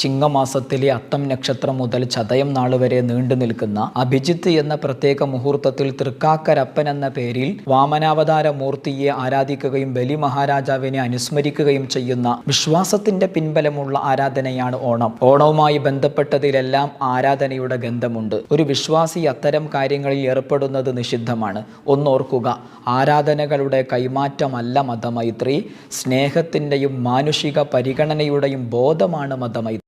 ചിങ്ങമാസത്തിലെ അത്തം നക്ഷത്രം മുതൽ ചതയം നാൾ വരെ നീണ്ടു നിൽക്കുന്ന അഭിജിത്ത് എന്ന പ്രത്യേക മുഹൂർത്തത്തിൽ തൃക്കാക്കരപ്പൻ എന്ന പേരിൽ വാമനാവതാര മൂർത്തിയെ ആരാധിക്കുകയും ബലി മഹാരാജാവിനെ അനുസ്മരിക്കുകയും ചെയ്യുന്ന വിശ്വാസത്തിന്റെ പിൻബലമുള്ള ആരാധനയാണ് ഓണം. ഓണവുമായി ബന്ധപ്പെട്ടതിലെല്ലാം ആരാധനയുടെ ഗന്ധമുണ്ട്. ഒരു വിശ്വാസി അത്തരം കാര്യങ്ങളിൽ ഏർപ്പെടുന്നത് നിഷിദ്ധമാണ്. ഒന്നോർക്കുക, ആരാധനകളുടെ കൈമാറ്റമല്ല മതമൈത്രി, സ്നേഹത്തിന്റെയും മാനുഷിക പരിഗണനയുടെയും ബോധമാണ് മതമൈത്രി.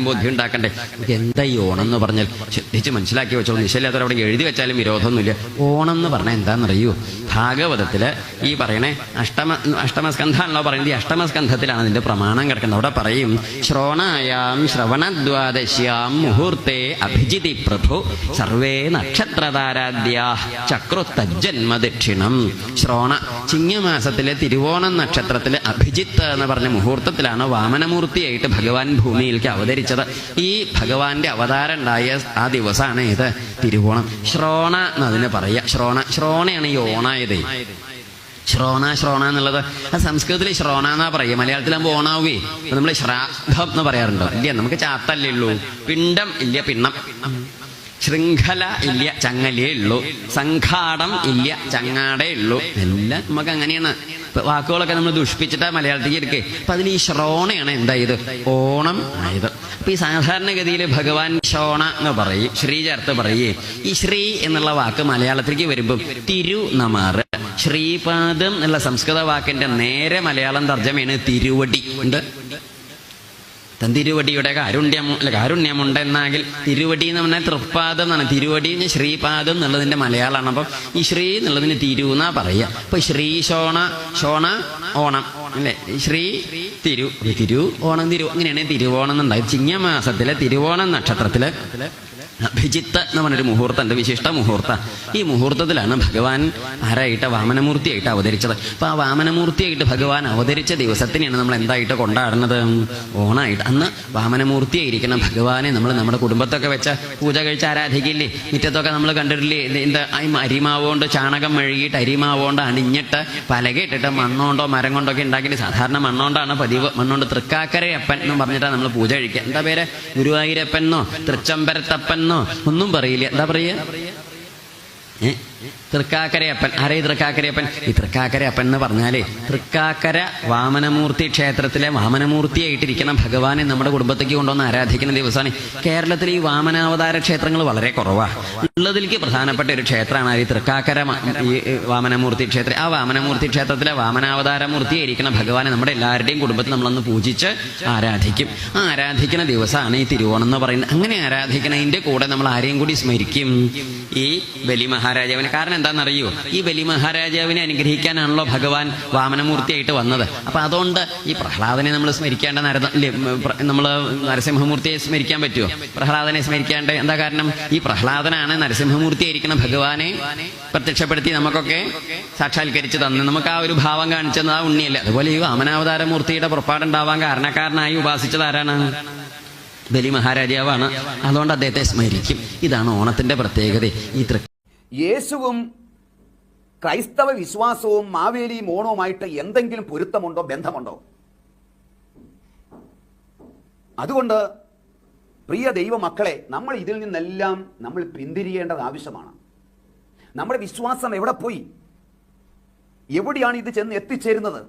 ബുദ്ധി ഉണ്ടാക്കണ്ടേ? എന്താ ഈ ഓണം എന്ന് പറഞ്ഞാൽ ശ്രദ്ധിച്ച് മനസ്സിലാക്കി വെച്ചോളൂ. നിശ്ചയില്ലാത്തവർ അവിടെ എഴുതി വെച്ചാലും വിരോധമൊന്നുമില്ല. ഓണം എന്ന് പറഞ്ഞാൽ എന്താണെന്നറിയൂ? ഭാഗവതത്തില് ഈ പറയണേ അഷ്ടമസ്കന്ധാണല്ലോ പറയുന്നത്. ഈ അഷ്ടമസ്കന്ധത്തിലാണ് അതിന്റെ പ്രമാണം കിടക്കുന്നത്. അവിടെ പറയും, ശ്രോണായാം ശ്രവണദ്വാദശ്യാം മുഹൂർത്തേ അഭിജിതി പ്രഭു സർവേ നക്ഷത്രതാരാദ്യാ ചക്രുത്തജ്ജന്മ ദക്ഷിണം. ശ്രോണ ചിങ്ങമാസത്തിലെ തിരുവോണം നക്ഷത്രത്തിലെ അഭിജിത്ത് എന്ന് പറഞ്ഞ മുഹൂർത്തത്തിലാണ് വാമനമൂർത്തിയായിട്ട് ഭഗവാൻ ഭൂമിയിലേക്ക് അവതരിച്ചത്. ഈ ഭഗവാന്റെ അവതാരം ഉണ്ടായ ആ ദിവസമാണ് ഇത് തിരുവോണം. ശ്രോണ എന്നതിന് പറയാ. ശ്രോണയാണ് ഈ ഓണായത്. ശ്രോണ എന്നുള്ളത് അത് സംസ്കൃതത്തിൽ ശ്രോണ എന്നാ പറയുക. മലയാളത്തിലാകുമ്പോൾ ഓണാവേ നമ്മൾ ശ്രാദ്ധം എന്ന് പറയാറുണ്ടോ? ഇല്ല, നമുക്ക് ചാത്തല്ലേ ഉള്ളൂ. പിണ്ടം ഇല്ല, പിണ്ണം. ശൃംഖല ഇല്ല, ചങ്ങലേ ഉള്ളൂ. സംഘാടം ഇല്ല, ചങ്ങാടേ ഉള്ളൂ. എല്ലാം നമുക്ക് അങ്ങനെയാണ്. വാക്കുകളൊക്കെ നമ്മൾ ദുഷ്പിച്ചിട്ടാ മലയാളത്തിലേക്ക് എടുക്കേ. അപ്പൊ അതിന് ഈ ശ്രോണയാണ് എന്തായത് ഓണം ആയത്. അപ്പൊ ഈ സാധാരണഗതിയിൽ ഭഗവാൻ ശ്രോണ എന്ന് പറയും, ശ്രീ ചേർത്ത് പറയേ. ഈ ശ്രീ എന്നുള്ള വാക്ക് മലയാളത്തിലേക്ക് വരുമ്പം തിരുനമാറ്. ശ്രീപാദം എന്നുള്ള സംസ്കൃത വാക്കിന്റെ നേരെ മലയാളം തർജ്ജമയാണ് തിരുവടി. ഉണ്ട് തിരുവടിയുടെ കാരുണ്യമുണ്ട് എന്നാങ്കിൽ തിരുവടി എന്ന് പറഞ്ഞാൽ തൃപ്പാദം എന്നാണ്. തിരുവടി ശ്രീപാദം എന്നുള്ളതിന്റെ മലയാളമാണ്. അപ്പം ഈ ശ്രീ എന്നുള്ളതിന് തിരു എന്നാ പറയുക. അപ്പൊ ശ്രീ ശോണ ഓണം അല്ലെ? ശ്രീ തിരു ഓണം തിരു അങ്ങനെയാണ് തിരുവോണം എന്നുണ്ടായി. ചിങ്ങമാസത്തിലെ തിരുവോണം നക്ഷത്രത്തില് അഭിജിത്ത് എന്ന് പറഞ്ഞൊരു മുഹൂർത്തമുണ്ട്, വിശിഷ്ട മുഹൂർത്ത. ഈ മുഹൂർത്തത്തിലാണ് ഭഗവാൻ ആരായിട്ട് വാമനമൂർത്തിയായിട്ട് അവതരിച്ചത്. അപ്പൊ ആ വാമനമൂർത്തിയായിട്ട് ഭഗവാൻ അവതരിച്ച ദിവസത്തിനെയാണ് നമ്മൾ എന്തായിട്ട് കൊണ്ടാടുന്നത്? ഓണായിട്ട്. അന്ന് വാമനമൂർത്തിയായിരിക്കുന്ന ഭഗവാനെ നമ്മൾ നമ്മുടെ കുടുംബത്തൊക്കെ വെച്ച പൂജ കഴിച്ച് ആരാധിക്കില്ലേ? മുറ്റത്തൊക്കെ നമ്മൾ കണ്ടിട്ടില്ലേ? എന്താ അരിമാവുകൊണ്ട് ചാണകം മെഴുകിയിട്ട് അരിമാവുകൊണ്ട് അണിഞ്ഞിട്ട് പലകയിട്ടിട്ട് മണ്ണോണ്ടോ മരം കൊണ്ടൊക്കെ ഉണ്ടാക്കിയിട്ട്, സാധാരണ മണ്ണോണ്ടാണ് പതിവ്. മണ്ണോണ്ട് തൃക്കാക്കരയപ്പൻ എന്ന് പറഞ്ഞിട്ടാണ് നമ്മൾ പൂജ കഴിക്കുക. എന്താ പേര്? ഗുരുവായൂരപ്പനോ തൃച്ചംബരത്തപ്പൻ ഒന്നും പറയില്ല. എന്താ പറയുക? തൃക്കാക്കരയപ്പൻ. ആരേ തൃക്കാക്കരയപ്പൻ? ഈ തൃക്കാക്കരയപ്പൻ എന്ന് പറഞ്ഞാലേ തൃക്കാക്കര വാമനമൂർത്തി ക്ഷേത്രത്തിലെ വാമനമൂർത്തിയായിട്ടിരിക്കുന്ന ഭഗവാനെ നമ്മുടെ കുടുംബത്തേക്ക് കൊണ്ടുവന്ന് ആരാധിക്കുന്ന ദിവസമാണ്. കേരളത്തിൽ ഈ വാമനാവതാര ക്ഷേത്രങ്ങൾ വളരെ കുറവാണ്. ഉള്ളതിലേക്ക് പ്രധാനപ്പെട്ട ഒരു ക്ഷേത്രമാണ് ഈ തൃക്കാക്കര ഈ വാമനമൂർത്തി ക്ഷേത്രം. ആ വാമനമൂർത്തി ക്ഷേത്രത്തിലെ വാമനാവതാര മൂർത്തിയായിരിക്കുന്ന ഭഗവാനെ നമ്മുടെ എല്ലാവരുടെയും കുടുംബത്തിൽ നമ്മളൊന്ന് പൂജിച്ച് ആരാധിക്കും. ആ ആരാധിക്കുന്ന ദിവസമാണ് ഈ തിരുവോണം എന്ന് പറയുന്നത്. അങ്ങനെ ആരാധിക്കുന്നതിന്റെ കൂടെ നമ്മൾ ആരെയും കൂടി സ്മരിക്കും? ഈ ബലി മഹാരാജാവിനെ. കാരണം എന്താണെന്നറിയോ? ഈ ബലി മഹാരാജാവിനെ അനുഗ്രഹിക്കാനാണല്ലോ ഭഗവാൻ വാമനമൂർത്തിയായിട്ട് വന്നത്. അപ്പൊ അതുകൊണ്ട് ഈ പ്രഹ്ലാദനെ നമ്മൾ സ്മരിക്കേണ്ട നമ്മൾ നരസിംഹമൂർത്തിയെ സ്മരിക്കാൻ പറ്റുമോ? പ്രഹ്ലാദനെ സ്മരിക്കാണ്ട് എന്താ കാരണം? ഈ പ്രഹ്ലാദനാണ് നരസിംഹമൂർത്തിയായിരിക്കുന്ന ഭഗവാനെ പ്രത്യക്ഷപ്പെടുത്തി നമുക്കൊക്കെ സാക്ഷാത്കരിച്ച് തന്നു. നമുക്ക് ആ ഒരു ഭാവം കാണിച്ചത് ആ ഉണ്ണിയല്ല. അതുപോലെ ഈ വാമനാവതാര മൂർത്തിയുടെ പുറപ്പാടുണ്ടാവാൻ കാരണക്കാരനായി ഉപാസിച്ചത് ആരാണ്? ബലി മഹാരാജാവാണ്. അതുകൊണ്ട് അദ്ദേഹത്തെ സ്മരിക്കും. ഇതാണ് ഓണത്തിന്റെ പ്രത്യേകത. ഈ യേശുവും ക്രൈസ്തവ വിശ്വാസവും മാവേലിയും ഓണവുമായിട്ട് എന്തെങ്കിലും പൊരുത്തമുണ്ടോ, ബന്ധമുണ്ടോ? അതുകൊണ്ട് പ്രിയ ദൈവമക്കളെ, നമ്മൾ ഇതിൽ നിന്നെല്ലാം നമ്മൾ പിന്തിരിയേണ്ടത് ആവശ്യമാണ്. നമ്മുടെ വിശ്വാസം എവിടെ പോയി? എവിടെയാണ് ഇത് ചെന്ന് എത്തിച്ചേരുന്നത്?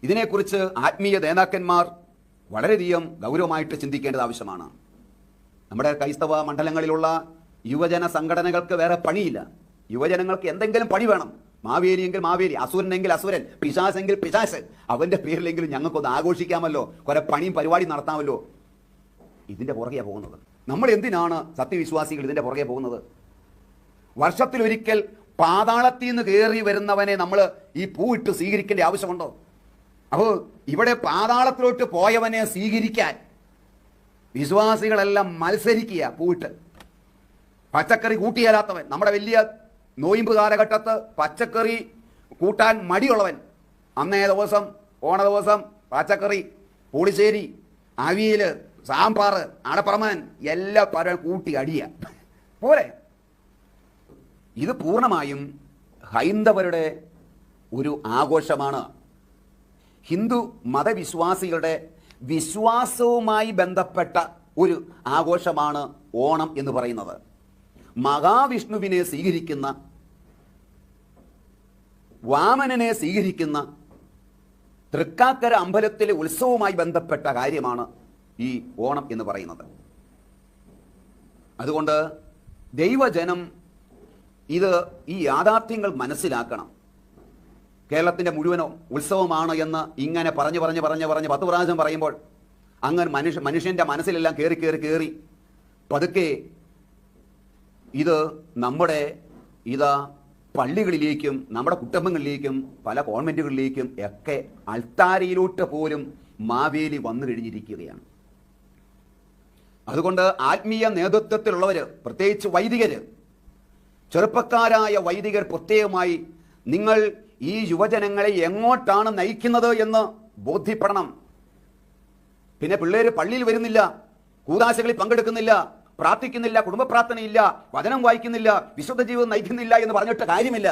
ഇതിനെക്കുറിച്ച് ആത്മീയ നേതാക്കന്മാർ വളരെയധികം ഗൗരവമായിട്ട് ചിന്തിക്കേണ്ടത് ആവശ്യമാണ്. നമ്മുടെ ക്രൈസ്തവ മണ്ഡലങ്ങളിലുള്ള യുവജന സംഘടനകൾക്ക് വേറെ പണിയില്ല. യുവജനങ്ങൾക്ക് എന്തെങ്കിലും പണി വേണം. മാവേലിയെങ്കിൽ മാവേലി, അസുരനെങ്കിൽ അസുരൻ, പിശാസെങ്കിൽ പിശാസ്. അവന്റെ പേരിലെങ്കിലും ഞങ്ങൾക്കൊന്ന് ആഘോഷിക്കാമല്ലോ, കുറെ പണിയും പരിപാടി നടത്താമല്ലോ. ഇതിന്റെ പുറകെ പോകുന്നത്. നമ്മൾ എന്തിനാണ് സത്യവിശ്വാസികൾ ഇതിന്റെ പുറകെ പോകുന്നത്? വർഷത്തിലൊരിക്കൽ പാതാളത്തിൽ നിന്ന് കയറി വരുന്നവനെ നമ്മൾ ഈ പൂവിട്ട് സ്വീകരിക്കേണ്ട ആവശ്യമുണ്ടോ? അപ്പോൾ ഇവിടെ പാതാളത്തിലോട്ട് പോയവനെ സ്വീകരിക്കാൻ വിശ്വാസികളെല്ലാം മത്സരിക്കുക. പൂവിട്ട് പച്ചക്കറി കൂട്ടിയാലാത്തവൻ, നമ്മുടെ വലിയ നോയിമ്പ് കാലഘട്ടത്ത് പച്ചക്കറി കൂട്ടാൻ മടിയുള്ളവൻ, അന്നേ ദിവസം ഓണ ദിവസം പച്ചക്കറി, പുളിശ്ശേരി, അവിയൽ, സാമ്പാർ, അടപ്രമൻ എല്ലാം കൂട്ടി അടിയ പോരെ. ഇത് പൂർണ്ണമായും ഹൈന്ദവരുടെ ഒരു ആഘോഷമാണ്. ഹിന്ദു മതവിശ്വാസികളുടെ വിശ്വാസവുമായി ബന്ധപ്പെട്ട ഒരു ആഘോഷമാണ് ഓണം എന്ന് പറയുന്നത്. മഹാവിഷ്ണുവിനെ സ്വീകരിക്കുന്ന, വാമനനെ സ്വീകരിക്കുന്ന തൃക്കാക്കര അമ്പലത്തിലെ ഉത്സവവുമായി ബന്ധപ്പെട്ട കാര്യമാണ് ഈ ഓണം എന്ന് പറയുന്നത്. അതുകൊണ്ട് ദൈവജനം ഈ യാഥാർത്ഥ്യങ്ങൾ മനസ്സിലാക്കണം. കേരളത്തിൻ്റെ മുഴുവനോ ഉത്സവമാണ് എന്ന് ഇങ്ങനെ പറഞ്ഞ് 10 പ്രാവശ്യം പറയുമ്പോൾ അങ്ങനെ മനുഷ്യൻ്റെ മനസ്സിലെല്ലാം കയറി പതുക്കെ നമ്മുടെ പള്ളികളിലേക്കും നമ്മുടെ കുടുംബങ്ങളിലേക്കും പല കോൺവെന്റുകളിലേക്കും ഒക്കെ അൾത്താരയിലോട്ട് പോലും മാവേലി വന്നു കഴിഞ്ഞിരിക്കുകയാണ്. അതുകൊണ്ട് ആത്മീയ നേതൃത്വത്തിലുള്ളവർ, പ്രത്യേകിച്ച് വൈദികര്, ചെറുപ്പക്കാരായ വൈദികർ പ്രത്യേകമായി നിങ്ങൾ ഈ യുവജനങ്ങളെ എങ്ങോട്ടാണ് നയിക്കുന്നത് എന്ന് ബോധ്യപ്പെടണം. പിന്നെ പിള്ളേര് പള്ളിയിൽ വരുന്നില്ല, കൂദാശകളിൽ പങ്കെടുക്കുന്നില്ല, പ്രാർത്ഥിക്കുന്നില്ല, കുടുംബ പ്രാർത്ഥനയില്ല, വചനം വായിക്കുന്നില്ല, വിശുദ്ധ ജീവിതം നയിക്കുന്നില്ല എന്ന് പറഞ്ഞിട്ട് കാര്യമില്ല.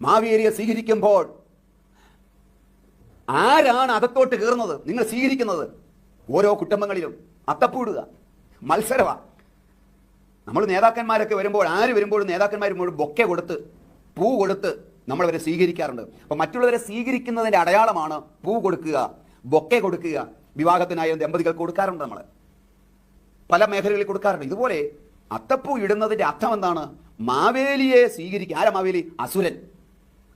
മാവേലിയെ സ്വീകരിക്കുമ്പോൾ ആരാണ് അകത്തോട്ട് കയറുന്നത്? നിങ്ങൾ സ്വീകരിക്കുന്നത്. ഓരോ കുടുംബങ്ങളിലും അത്തപ്പൂടുക മത്സരമാണ്. നമ്മൾ നേതാക്കന്മാരൊക്കെ വരുമ്പോൾ, ആര് വരുമ്പോഴും നേതാക്കന്മാർ വരുമ്പോഴും ബൊക്കെ കൊടുത്ത്, പൂ കൊടുത്ത് നമ്മളവരെ സ്വീകരിക്കാറുണ്ട്. അപ്പം മറ്റുള്ളവരെ സ്വീകരിക്കുന്നതിൻ്റെ അടയാളമാണ് പൂ കൊടുക്കുക, ബൊക്കെ കൊടുക്കുക. വിവാഹത്തിനായ ദമ്പതികൾക്ക് കൊടുക്കാറുണ്ട്, നമ്മൾ പല മേഖലകളിൽ കൊടുക്കാറുണ്ട്. ഇതുപോലെ അത്തപ്പൂ ഇടുന്നതിൻ്റെ അർത്ഥം എന്താണ്? മാവേലിയെ സ്വീകരിക്കുക. ആരാ മാവേലി?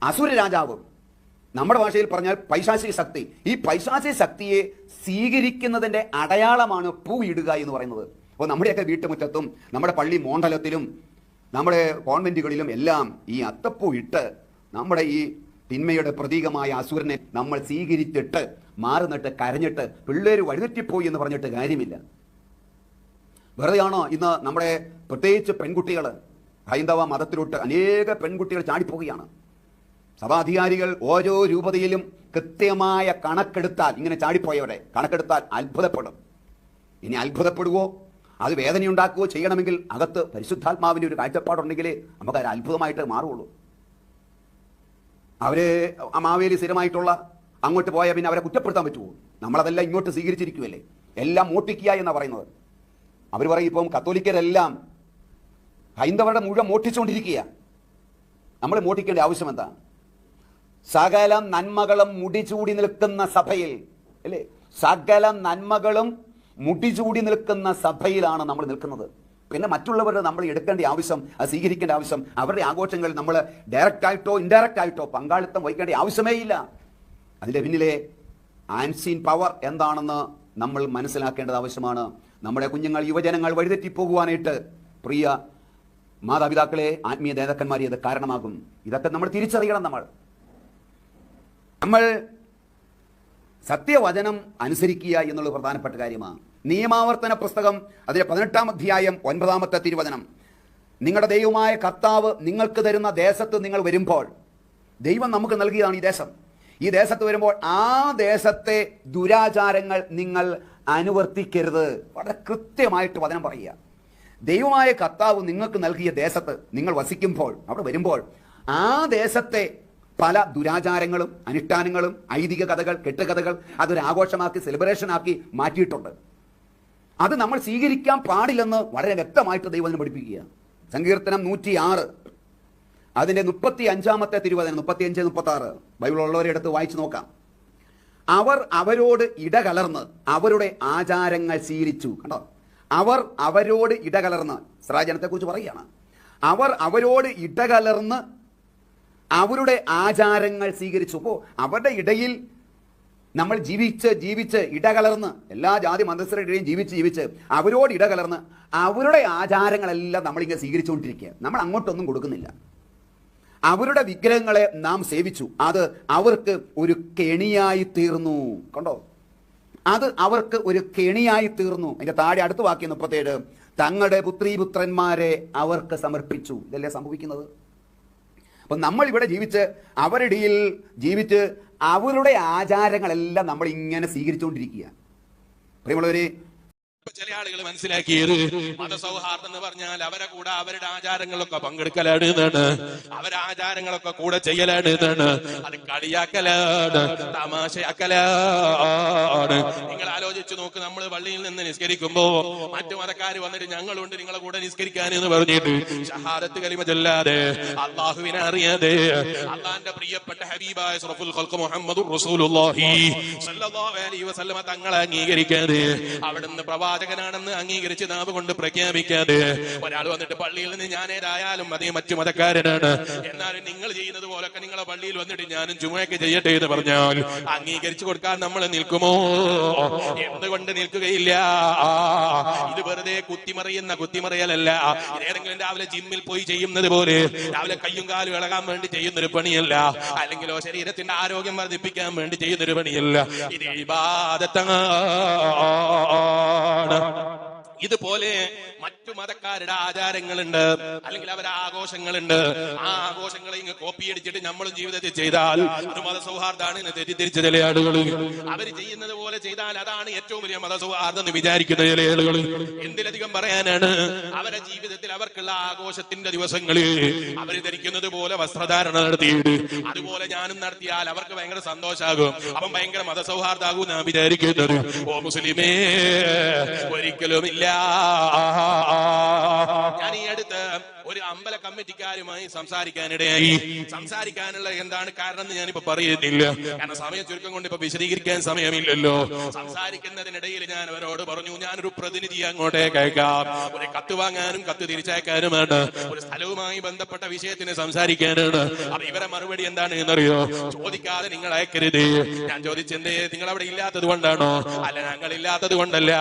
അസുര രാജാവ്. നമ്മുടെ ഭാഷയിൽ പറഞ്ഞാൽ പൈശാചിക ശക്തി. ഈ പൈശാചിക ശക്തിയെ സ്വീകരിക്കുന്നതിൻ്റെ അടയാളമാണ് പൂ ഇടുക എന്ന് പറയുന്നത്. അപ്പോൾ നമ്മുടെയൊക്കെ വീട്ടുമുറ്റത്തും നമ്മുടെ പള്ളി മോണ്ടലത്തിലും നമ്മുടെ കോൺവെന്റുകളിലും എല്ലാം ഈ അത്തപ്പൂ ഇട്ട് നമ്മുടെ ഈ തിന്മയുടെ പ്രതീകമായ അസുരനെ നമ്മൾ സ്വീകരിച്ചിട്ട് മാറുന്നിട്ട് കരഞ്ഞിട്ട് പിള്ളേര് വഴിതെറ്റിപ്പോയി എന്ന് പറഞ്ഞിട്ട് കാര്യമില്ല. വെറുതെയാണോ ഇന്ന് നമ്മുടെ പ്രത്യേകിച്ച് പെൺകുട്ടികൾ ഹൈന്ദവ മതത്തിലോട്ട് അനേക പെൺകുട്ടികൾ ചാടിപ്പോവുകയാണ്. സഭാധികാരികൾ ഓരോ രൂപതയിലും കൃത്യമായ കണക്കെടുത്താൽ, ഇങ്ങനെ ചാടിപ്പോയവരെ കണക്കെടുത്താൽ അത്ഭുതപ്പെടും. ഇനി അത്ഭുതപ്പെടുവോ, അത് വേദനയുണ്ടാക്കുകയോ ചെയ്യണമെങ്കിൽ അകത്ത് പരിശുദ്ധാത്മാവിൻ്റെ ഒരു കാഴ്ചപ്പാടുണ്ടെങ്കിലേ നമുക്കത് അത്ഭുതമായിട്ട് മാറുള്ളൂ. അവര് മാവേലി സ്ഥിരമായിട്ടുള്ള അങ്ങോട്ട് പോയാൽ പിന്നെ അവരെ കുറ്റപ്പെടുത്താൻ പറ്റുമോ? നമ്മളതെല്ലാം ഇങ്ങോട്ട് സ്വീകരിച്ചിരിക്കുമല്ലേ, എല്ലാം മോട്ടിക്കുക എന്നാണ് പറയുന്നത്. അവർ പറയും ഇപ്പം കത്തോലിക്കരെല്ലാം ഹൈന്ദവരുടെ മുഴുവൻ മോട്ടിച്ചുകൊണ്ടിരിക്കുക. നമ്മൾ മോട്ടിക്കേണ്ട ആവശ്യം എന്താ? സകല നന്മകളും മുടിചൂടി നിൽക്കുന്ന സഭയിൽ, അല്ലേ? സകല നന്മകളും മുടിചൂടി നിൽക്കുന്ന സഭയിലാണ് നമ്മൾ നിൽക്കുന്നത്. പിന്നെ മറ്റുള്ളവരുടെ നമ്മൾ എടുക്കേണ്ട ആവശ്യം, അത് സ്വീകരിക്കേണ്ട ആവശ്യം, അവരുടെ ആഘോഷങ്ങളിൽ നമ്മൾ ഡയറക്റ്റ് ആയിട്ടോ ഇൻഡയറക്റ്റ് ആയിട്ടോ പങ്കാളിത്തം വഹിക്കേണ്ട ആവശ്യമേ ഇല്ല. അതിൻ്റെ പിന്നിലെ ആൻസീൻ പവർ എന്താണെന്ന് നമ്മൾ മനസ്സിലാക്കേണ്ടത് ആവശ്യമാണ്. നമ്മുടെ കുഞ്ഞുങ്ങൾ, യുവജനങ്ങൾ വഴിതെറ്റിപ്പോകുവാനായിട്ട് പ്രിയ മാതാപിതാക്കളെ, ആത്മീയ നേതാക്കന്മാരെ ഇത് കാരണമാകും. ഇതൊക്കെ നമ്മൾ തിരിച്ചറിയണം. നമ്മൾ സത്യവചനം അനുസരിക്കുക എന്നുള്ളത് പ്രധാനപ്പെട്ട കാര്യമാണ്. നിയമാവർത്തന പുസ്തകം അതിലെ 18-ാം അധ്യായം 9-ാമത്തെ തിരുവചനം, നിങ്ങളുടെ ദൈവമായ കർത്താവ് നിങ്ങൾക്ക് തരുന്ന ദേശത്ത് നിങ്ങൾ വരുമ്പോൾ, ദൈവം നമുക്ക് നൽകിയതാണ് ഈ ദേശം. ഈ ദേശത്ത് വരുമ്പോൾ ആ ദേശത്തെ ദുരാചാരങ്ങൾ നിങ്ങൾ അനുവർത്തിക്കരുത്. വളരെ കൃത്യമായിട്ട് വചനം പറയുക. ദൈവമായ കർത്താവ് നിങ്ങൾക്ക് നൽകിയ ദേശത്ത് നിങ്ങൾ വസിക്കുമ്പോൾ, അവിടെ വരുമ്പോൾ ആ ദേശത്തെ പല ദുരാചാരങ്ങളും അനുഷ്ഠാനങ്ങളും ഐതിഹ്യ കഥകൾ, കെട്ടുകഥകൾ അതൊരാഘോഷമാക്കി സെലിബ്രേഷനാക്കി മാറ്റിയിട്ടുണ്ട്. അത് നമ്മൾ സ്വീകരിക്കാൻ പാടില്ലെന്ന് വളരെ വ്യക്തമായിട്ട് ദൈവം പഠിപ്പിക്കുക. സങ്കീർത്തനം 106 അതിൻ്റെ 35-ാമത്തെ തിരുവചനം, 35-36 ബൈബിളുള്ളവരെ എടുത്ത് വായിച്ചു നോക്കാം. അവർ അവരോട് ഇടകലർന്ന് അവരുടെ ആചാരങ്ങൾ ശീലിച്ചു. കണ്ടോ, അവർ അവരോട് ഇടകലർന്ന്, ഇസ്രായേൽജനത്തെക്കുറിച്ച് പറയുകയാണ്. അവർ അവരോട് ഇടകലർന്ന് അവരുടെ ആചാരങ്ങൾ സ്വീകരിച്ചു. അപ്പോൾ അവരുടെ ഇടയിൽ നമ്മൾ ജീവിച്ച് ഇടകലർന്ന്, എല്ലാ ജാതി മതസ്ഥരുടെയും ജീവിച്ച് അവരോട് ഇടകലർന്ന് അവരുടെ ആചാരങ്ങളെല്ലാം നമ്മളിങ്ങനെ സ്വീകരിച്ചുകൊണ്ടിരിക്കുക. നമ്മൾ അങ്ങോട്ടൊന്നും കൊടുക്കുന്നില്ല. അവരുടെ വിഗ്രഹങ്ങളെ നാം സേവിച്ചു. അത് അവർക്ക് ഒരു കെണിയായി തീർന്നു. കണ്ടോ, അത് അവർക്ക് ഒരു കെണിയായി തീർന്നു. അതിന്റെ താഴെ അടുത്ത വാക്യം 37, തങ്ങളുടെ പുത്രീപുത്രന്മാരെ അവർക്ക് സമർപ്പിച്ചു. ഇതല്ലേ സംഭവിക്കുന്നത്? അപ്പം നമ്മൾ ഇവിടെ അവരുടെ ഇടയിൽ ജീവിച്ച് അവരുടെ ആചാരങ്ങളെല്ലാം നമ്മൾ ഇങ്ങനെ സ്വീകരിച്ചുകൊണ്ടിരിക്കുക. പ്രിയമുള്ളവരെ, ചില ആളുകൾ മനസ്സിലാക്കിയത് മതസൗഹാർദ്ദം എന്ന് പറഞ്ഞാൽ അവരെ കൂടെ അവരുടെ ആചാരങ്ങളൊക്കെ പങ്കെടുക്കലാണ് എന്നാണ്, അവരെ ആചാരങ്ങളൊക്കെ കൂടെ ചെയ്യലാണ് എന്നാണ്. അത് കളിയാക്കലാണ്, തമാശയാക്കലാണ്. നിങ്ങൾ ആലോചിച്ചു നോക്ക്, നമ്മൾ പള്ളിയിൽ നിന്ന് നിസ്കരിക്കുമ്പോ മറ്റു മതക്കാർ വന്നിട്ട് ഞങ്ങളുണ്ട് നിങ്ങളെ കൂടെ നിസ്കരിക്കാൻ എന്ന് പറഞ്ഞിട്ട് ഷഹാദത്ത് കലിമ ചൊല്ലാതെ, അള്ളാഹുവിനെ അറിയാതെ, അള്ളാന്റെ പ്രിയപ്പെട്ട ഹബീബായ അഷ്റഫുൽ ഖൽഖ് മുഹമ്മദുർ റസൂലുള്ളാഹി സ്വല്ലല്ലാഹു അലൈഹി വസല്ലമ തങ്ങളെ അംഗീകരിക്കാതെ, അവിടുന്ന് പ്രവാചകനാണെന്ന് അംഗീകരിച്ച് നാവ് കൊണ്ട് പ്രഖ്യാപിക്കാതെ ഒരാൾ വന്നിട്ട് പള്ളിയിൽ നിന്ന് ഞാനേതായാലും അതേ മറ്റു മതക്കാരനാണ്, എന്നാലും നിങ്ങൾ ചെയ്യുന്നത് പോലൊക്കെ നിങ്ങളെ പള്ളിയിൽ വന്നിട്ട് ഞാനും ജുമുഅക്ക് ചെയ്യട്ടെ എന്ന് പറഞ്ഞാൽ അംഗീകരിച്ചു കൊടുക്കാൻ നമ്മൾ നിൽക്കുമോ? എന്തുകൊണ്ട് നിൽക്കുകയില്ല? ഇത് വെറുതെ കുത്തിമറിയലല്ല. ഏതെങ്കിലും രാവിലെ ജിമ്മിൽ പോയി ചെയ്യുന്നത് പോലെ രാവിലെ കയ്യും കാലും ഇളകാൻ വേണ്ടി ചെയ്യുന്നൊരു പണിയല്ല, അല്ലെങ്കിലോ ശരീരത്തിന്റെ ആരോഗ്യം വർദ്ധിപ്പിക്കാൻ വേണ്ടി ചെയ്യുന്നൊരു പണിയല്ല. ഇത് ഇബാദത്താണ്. ഇതുപോലെ മറ്റു മതക്കാരുടെ ആചാരങ്ങളുണ്ട്, അല്ലെങ്കിൽ അവരുടെ ആഘോഷങ്ങളുണ്ട്. ആ ആഘോഷങ്ങളെ ഇങ്ങ് കോപ്പി അടിച്ചിട്ട് നമ്മളും ജീവിതത്തിൽ ചെയ്താൽ അത് മതസൗഹാർദ്ദമാണ് എന്ന് തെറ്റിദ്ധരിച്ച ചില ആളുകൾ. അവർ ചെയ്യുന്നത് പോലെ ചെയ്താൽ അതാണ് ഏറ്റവും വലിയ മതസൗഹാർദ്ദം എന്ന് വിചാരിക്കുന്ന ചില ആളുകൾ. എന്തിലധികം പറയാനാണ്, അവരുടെ ജീവിതത്തിൽ അവർക്കുള്ള ആഘോഷത്തിന്റെ ദിവസങ്ങളിൽ അവർ ധരിക്കുന്നത് പോലെ വസ്ത്രധാരണ നടത്തിയിട്ട് അതുപോലെ ഞാനും നടത്തിയാൽ അവർക്ക് ഭയങ്കര സന്തോഷമാകും, അവൻ ഭയങ്കര മതസൗഹാർദ്ദമാകും നാം വിചാരിക്കുന്നത്. ഓ മുസ്ലിമേ, ഒരിക്കലുമില്ല. ഞാൻ ഈ അടുത്ത് ഒരു അമ്പല കമ്മിറ്റിക്കാരുമായി സംസാരിക്കാനുള്ള എന്താണ് കാരണം എന്ന് ഞാനിപ്പോ പറയുന്നില്ല, കാരണം സമയ ചുരുക്കം കൊണ്ട് ഇപ്പൊ വിശദീകരിക്കാൻ സമയമില്ലല്ലോ. സംസാരിക്കുന്നതിനിടയിൽ ഞാൻ അവരോട് പറഞ്ഞു, ഞാനൊരു പ്രതിനിധി അങ്ങോട്ടേക്ക് അയക്കാം, ഒരു കത്ത് വാങ്ങാനും കത്ത് തിരിച്ചയക്കാനുമാണ്, ഒരു സ്ഥലവുമായി ബന്ധപ്പെട്ട വിഷയത്തിന് സംസാരിക്കാനാണ്. അപ്പൊ ഇവരെ മറുപടി എന്താണ് എന്നറിയോ? ചോദിക്കാതെ നിങ്ങൾ അയക്കരുത്. ഞാൻ ചോദിച്ചെന്തേ, നിങ്ങൾ അവിടെ ഇല്ലാത്തത് കൊണ്ടാണോ? അല്ല, ഞങ്ങൾ ഇല്ലാത്തത് കൊണ്ടല്ല,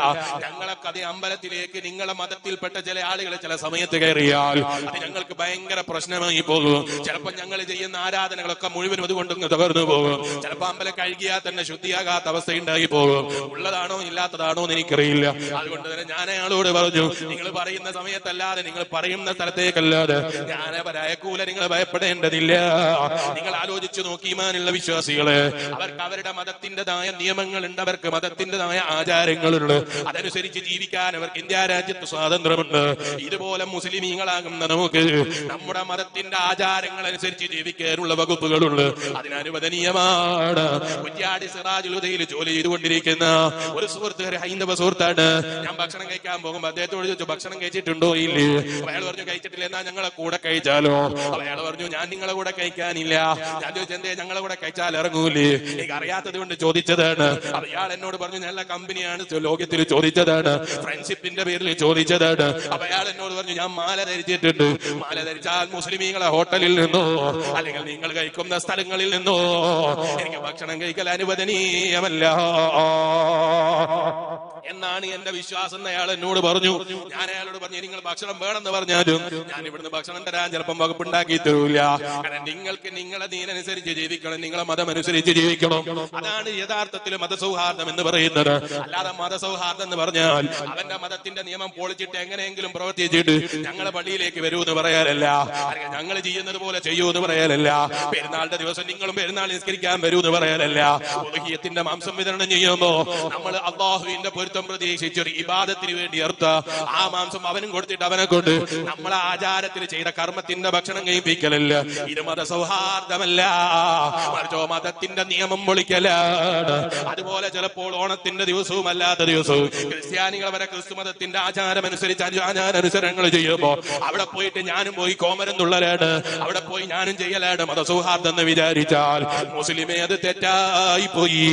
ഞങ്ങളൊക്കെ അതേ അമ്പലത്തിലേക്ക് നിങ്ങളെ മതത്തിൽപ്പെട്ട ചില ആളുകൾ ചില സമയത്ത് കയറിയാൽ അത് ഞങ്ങൾക്ക് ഭയങ്കര പ്രശ്നമായി പോകും. ചിലപ്പോൾ ഞങ്ങൾ ചെയ്യുന്ന ആരാധനകളൊക്കെ മുഴുവനും അതുകൊണ്ട് തകർന്നു പോകും. ചിലപ്പോൾ അമ്പലം കഴുകിയാൽ തന്നെ ശുദ്ധിയാകാത്ത അവസ്ഥ ഉണ്ടായി പോകും. ഉള്ളതാണോ ഇല്ലാത്തതാണോ എന്ന് എനിക്കറിയില്ല. അതുകൊണ്ട് തന്നെ ഞാൻ അയാളോട് പറഞ്ഞു, നിങ്ങൾ പറയുന്ന സമയത്തല്ലാതെ, നിങ്ങൾ പറയുന്ന സ്ഥലത്തേക്കല്ലാതെ ഞാൻ ഭയക്കൂല, നിങ്ങൾ ഭയപ്പെടേണ്ടതില്ല. നിങ്ങൾ ആലോചിച്ചു നോക്കി, ഈമാനുള്ള വിശ്വാസികള്, അവർക്ക് അവരുടെ മതത്തിൻ്റെതായ നിയമങ്ങളുണ്ട്, അവർക്ക് മതത്തിൻ്റെതായ ആചാരങ്ങളുണ്ട്, അതനുസരിച്ച് ജീവിക്കാൻ അവർക്ക് ഇന്ത്യ രാജ്യത്ത് സ്വാതന്ത്ര്യമുണ്ട്. ഇതുപോലെ മുസ്ലിമീങ്ങളാകുന്ന നമുക്ക് നമ്മുടെ മതത്തിന്റെ ആചാരങ്ങൾ അനുസരിച്ച് ജീവിക്കാനുള്ള വകുപ്പുകളുണ്ട്, അതിനനുവദനീയമാണ്. കുറ്റ്യാടി സിറാജുൽ ഹുദയിൽ ജോലി ചെയ്തുകൊണ്ടിരിക്കുന്ന ഒരു സുഹൃത്ത്, ഹൈന്ദവ സുഹൃത്താണ്. ഞാൻ ഭക്ഷണം കഴിക്കാൻ പോകുമ്പോൾ അദ്ദേഹത്തോട് ചോദിച്ചു, ഭക്ഷണം കഴിച്ചിട്ടുണ്ടോ ഇല്ലേ? അയാൾ പറഞ്ഞു കഴിച്ചിട്ടില്ല, എന്നാ ഞങ്ങളെ കൂടെ കഴിച്ചാലോ? അയാൾ പറഞ്ഞു, ഞാൻ നിങ്ങളെ കൂടെ കഴിക്കാനില്ല. ഞാൻ ചോദിച്ചു, എന്തേ ഞങ്ങളെ കൂടെ കഴിച്ചാൽ ഇറങ്ങൂലേ? എനിക്ക് അറിയാത്തത് കൊണ്ട് ചോദിച്ചതാണ്. അയാൾ എന്നോട് പറഞ്ഞു, നല്ല കമ്പനിയാണ് ലോകത്തിൽ ചോദിച്ചതാണ്, ഫ്രണ്ട്ഷിപ്പിന്റെ പേരിൽ ചോദിച്ചതാണ്. അപ്പൊ അയാൾ എന്നോട് പറഞ്ഞു, ഞാൻ മാല ധരിച്ചിട്ടുണ്ട്, മാല ധരിച്ചാൽ മുസ്ലിമീങ്ങളെ ഹോട്ടലിൽ നിന്നോ അല്ലെങ്കിൽ നിങ്ങൾ കഴിക്കുന്ന സ്ഥലങ്ങളിൽ നിന്നോ എനിക്ക് ഭക്ഷണം കഴിക്കൽ അനുവദനീയമല്ല എന്നാണ് എന്റെ വിശ്വാസം. അയാൾ എന്നോട് പറഞ്ഞു. ഞാൻ അയാളോട് പറഞ്ഞു, നിങ്ങൾ ഭക്ഷണം വേണമെന്ന് പറഞ്ഞാലും ഞാൻ ഇവിടുന്ന് ഭക്ഷണം തരാൻ ചിലപ്പം വകുപ്പുണ്ടാക്കി തരൂല. കാരണം നിങ്ങൾക്ക് നിങ്ങളെ ദീനനുസരിച്ച് ജീവിക്കണം, നിങ്ങളെ മതം അനുസരിച്ച് ജീവിക്കണം. അതാണ് യഥാർത്ഥത്തിൽ മതസൗഹാർദ്ദം എന്ന് പറയുന്നത്. അല്ലാതെ മതസൗഹാർദ്ദം എന്ന് പറഞ്ഞാൽ അവന്റെ മതത്തിന്റെ നിയമം പൊളിച്ചിട്ട് എങ്ങനെയെങ്കിലും പ്രവർത്തിച്ചിട്ട് ഞങ്ങളെ പള്ളിയിലേക്ക് വരൂ എന്ന് പറയാനല്ല, അല്ലെങ്കിൽ ഞങ്ങൾ ചെയ്യുന്നത് പോലെ ചെയ്യൂ എന്ന് പറയാനല്ല, പെരുന്നാളിന്റെ ദിവസം നിങ്ങളും പെരുന്നാൾ നിസ്കരിക്കാൻ വരൂ എന്ന് പറയാനല്ല. ഉദ്ഹിയത്തിന്റെ മാംസം വിതരണം ചെയ്യുമ്പോ നമ്മൾ അള്ളാഹുവിന്റെ പൊരുത്തം പ്രതീക്ഷിച്ചൊരു ഇബാദത്തിന് വേണ്ടി അർത്ഥ ആ മാംസം അവനും കൊടുത്തിട്ട് അവനെ കൊണ്ട് നമ്മളെ ആചാരത്തിൽ ചെയ്ത കർമ്മത്തിന്റെ ഭക്ഷണം കഴിപ്പിക്കലല്ല. ഇത് മതസൗഹാർദ്ദമല്ല, മറിച്ചോ മതത്തിന്റെ നിയമം പൊളിക്കലാണ്. അതുപോലെ ചിലപ്പോൾ ഓണത്തിന്റെ ദിവസവും അല്ലാത്ത ദിവസവും ക്രിസ്ത്യാനികൾ വരെ ക്രിസ്തു മതത്തിന്റെ ആചാരം അനുസരിച്ച് ആചാരാനുസരണങ്ങൾ ചെയ്യുമ്പോ അവിടെ പോയിട്ട് ഞാനും പോയി കോമരെന്നുള്ളവരാണ്, അവിടെ പോയി ഞാനും ചെയ്യലാണ് മതസൗഹാർദ്ദം എന്ന് വിചാരിച്ചാൽ മുസ്ലിമേ അത് തെറ്റായി പോയി.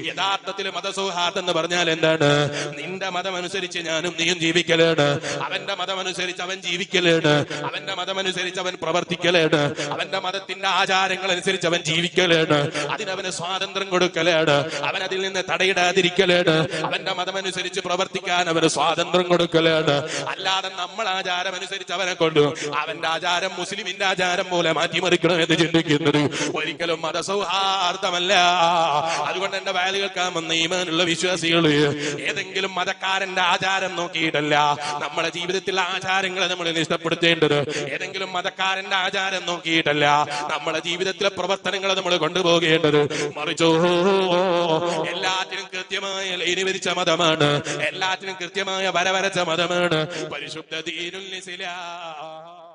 യഥാർത്ഥത്തിൽ മതസൗഹാർദ്ദം എന്ന് പറഞ്ഞാൽ എന്താണ്? നിന്റെ മതം അനുസരിച്ച് ഞാനും നീയും ജീവിക്കലാണ്, അവന്റെ മതം അനുസരിച്ച് അവൻ ജീവിക്കലാണ്, അവന്റെ മതം അനുസരിച്ച് അവൻ പ്രവർത്തിക്കലാണ്, അവന്റെ മതത്തിന്റെ ആചാരങ്ങൾ അനുസരിച്ച് അവൻ ജീവിക്കലാണ്, അതിനവന് സ്വാതന്ത്ര്യം കൊടുക്കലാണ്, അവൻ അതിൽ നിന്ന് തടയിടാതിരിക്കലാണ്, അവന്റെ മതം അനുസരിച്ച് പ്രവർത്തിക്കാൻ അവന് സ്വാതന്ത്ര്യം കൊടുക്കലാണ്. അല്ലാതെ നമ്മൾ ആചാരം അനുസരിച്ച് അവനെ കൊണ്ട് അവന്റെ ആചാരം മുസ്ലിമിന്റെ ആചാരം പോലെ മാറ്റിമറിക്കണം എന്ന് ചിന്തിക്കുന്നത് ഒരിക്കലും മതസൗഹാർദ്ദമല്ല. അതുകൊണ്ട് എന്റെ വയൽ കേൾക്കാൻ വന്ന ഈമാനുള്ള വിശ്വാസികള് ഏതെങ്കിലും മതക്കാരന്റെ ആചാരം നോക്കിയിട്ടല്ല നമ്മുടെ ജീവിതത്തിലെ ആചാരങ്ങളെ നമ്മൾ ഇഷ്ടപ്പെടുത്തേണ്ടത്. ഏതെങ്കിലും മതക്കാരന്റെ ആചാരം നോക്കിയിട്ടല്ല നമ്മുടെ ജീവിതത്തിലെ പ്രവർത്തനങ്ങളെ നമ്മൾ കൊണ്ടുപോകേണ്ടത്. മറിച്ചോ എല്ലാറ്റിനും കൃത്യമായ ലൈന് വിരിച്ച മതമാണ്, എല്ലാറ്റിനും കൃത്യമായ വര വരച്ച മതമാണ് പരിശുദ്ധ ദീനുൽ ഇസ്ലാം.